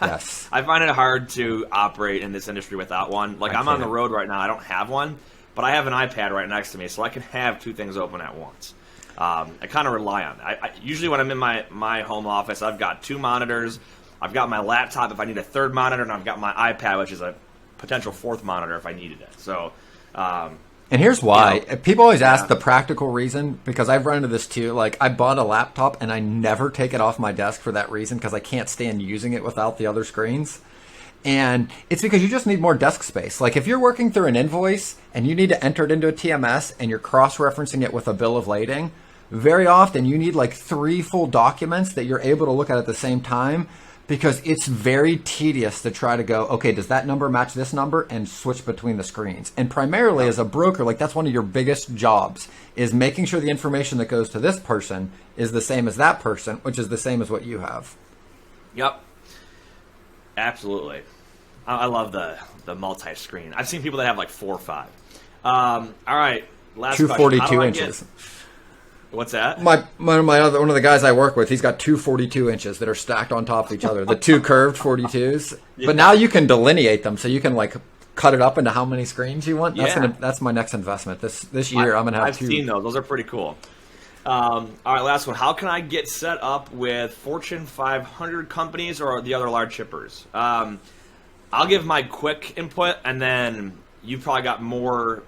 Yes. I find it hard to operate in this industry without one. Like, I'm on the road right now. I don't have one, but I have an iPad right next to me, so I can have two things open at once. I kind of rely on it. I usually when I'm in my home office, I've got two monitors. I've got my laptop if I need a third monitor, and I've got my iPad, which is a potential fourth monitor if I needed it. So, and here's why. People always ask the practical reason, because I've run into this too. Like, I bought a laptop and I never take it off my desk for that reason, because I can't stand using it without the other screens. And it's because you just need more desk space. Like, if you're working through an invoice and you need to enter it into a TMS and you're cross-referencing it with a bill of lading, very often you need like 3 full documents that you're able to look at the same time. because it's very tedious to try to go, okay, does that number match this number, and switch between the screens. And primarily as a broker, like that's one of your biggest jobs, is making sure the information that goes to this person is the same as that person, which is the same as what you have. Yep. Absolutely. I love the multi-screen. I've seen people that have like 4 or 5. All right. Last 242 inches. What's that? One of the guys I work with, he's got 242 inches that are stacked on top of each other. The 2 curved 42s. Yeah. But now you can delineate them, so you can like cut it up into how many screens you want. That's my next investment. This year I'm gonna have 2. I've seen those. Those are pretty cool. All right, last one. How can I get set up with Fortune 500 companies or the other large shippers? I'll give my quick input, and then you've probably got more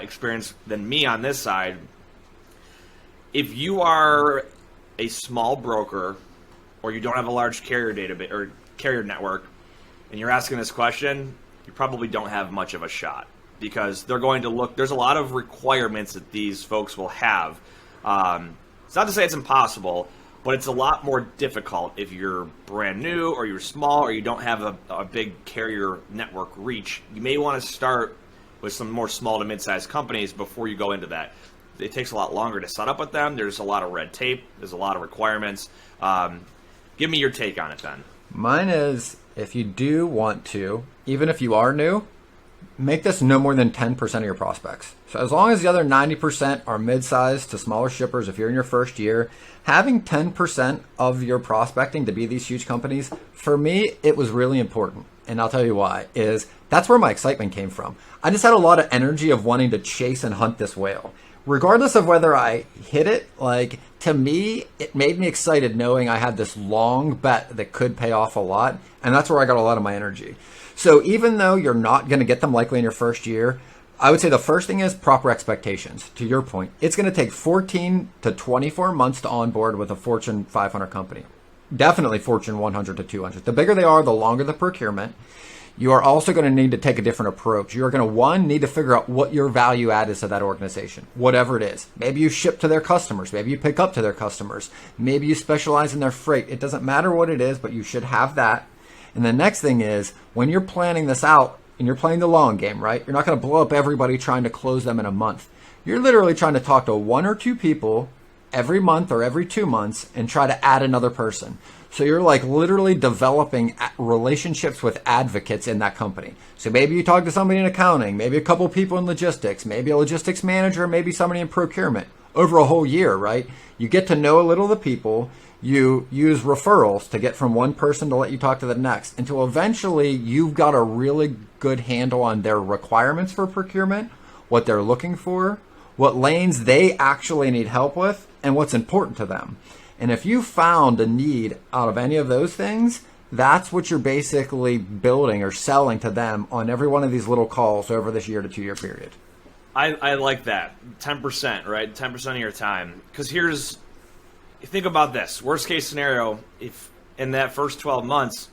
experience than me on this side. If you are a small broker or you don't have a large carrier database or carrier network and you're asking this question, you probably don't have much of a shot, because they're going to look, there's a lot of requirements that these folks will have. It's not to say it's impossible, but it's a lot more difficult if you're brand new or you're small or you don't have a big carrier network reach. You may want to start with some more small to mid-sized companies before you go into that. It takes a lot longer to set up with them. There's a lot of red tape. There's a lot of requirements. Give me your take on it, Ben. Mine is, if you do want to, even if you are new, make this no more than 10% of your prospects. So as long as the other 90% are mid-sized to smaller shippers, if you're in your first year, having 10% of your prospecting to be these huge companies, for me, it was really important. And I'll tell you why, is that's where my excitement came from. I just had a lot of energy of wanting to chase and hunt this whale. Regardless of whether I hit it, like, to me, it made me excited knowing I had this long bet that could pay off a lot. And that's where I got a lot of my energy. So even though you're not going to get them likely in your first year, I would say the first thing is proper expectations. To your point, it's going to take 14 to 24 months to onboard with a Fortune 500 company. Definitely Fortune 100 to 200. The bigger they are, the longer the procurement. You are also going to need to take a different approach. You're going to, one, need to figure out what your value add is to that organization, whatever it is. Maybe you ship to their customers. Maybe you pick up to their customers. Maybe you specialize in their freight. It doesn't matter what it is, but you should have that. And the next thing is, when you're planning this out and you're playing the long game, right? You're not going to blow up everybody trying to close them in a month. You're literally trying to talk to 1 or 2 people every month or every 2 months and try to add another person. So you're like literally developing relationships with advocates in that company. So maybe you talk to somebody in accounting, maybe a couple people in logistics, maybe a logistics manager, maybe somebody in procurement over a whole year, right? You get to know a little of the people. You use referrals to get from one person to let you talk to the next, until eventually you've got a really good handle on their requirements for procurement, what they're looking for, what lanes they actually need help with, and what's important to them. And if you found a need out of any of those things, that's what you're basically building or selling to them on every one of these little calls over this 1 to 2 year period. I like that. 10%, right? 10% of your time. Because think about this. Worst case scenario, if in that first 12 months,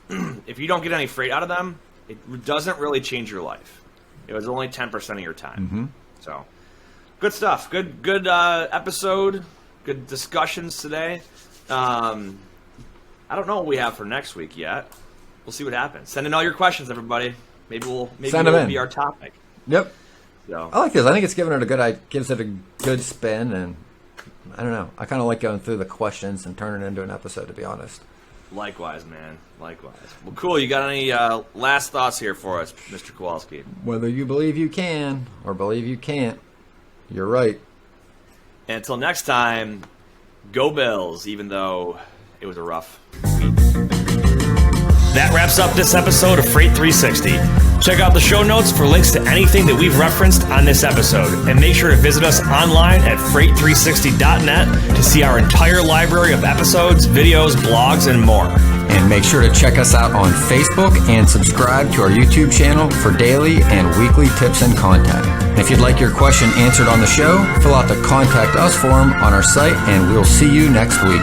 if you don't get any freight out of them, it doesn't really change your life. It was only 10% of your time. Mm-hmm. So, good stuff. Good episode. Good discussions today. I don't know what we have for next week yet. We'll see what happens. Send in all your questions, everybody. Maybe it'll be our topic. Yep. So. I like this. I think it's gives it a good spin, and I don't know. I kind of like going through the questions and turning it into an episode, to be honest. Likewise, man. Likewise. Well, cool. You got any last thoughts here for us, Mr. Kowalski? Whether you believe you can or believe you can't, you're right. And until next time, go Bills, even though it was a rough week. That wraps up this episode of Freight 360. Check out the show notes for links to anything that we've referenced on this episode. And make sure to visit us online at freight360.net to see our entire library of episodes, videos, blogs, and more. And make sure to check us out on Facebook and subscribe to our YouTube channel for daily and weekly tips and content. And if you'd like your question answered on the show, fill out the Contact Us form on our site, and we'll see you next week.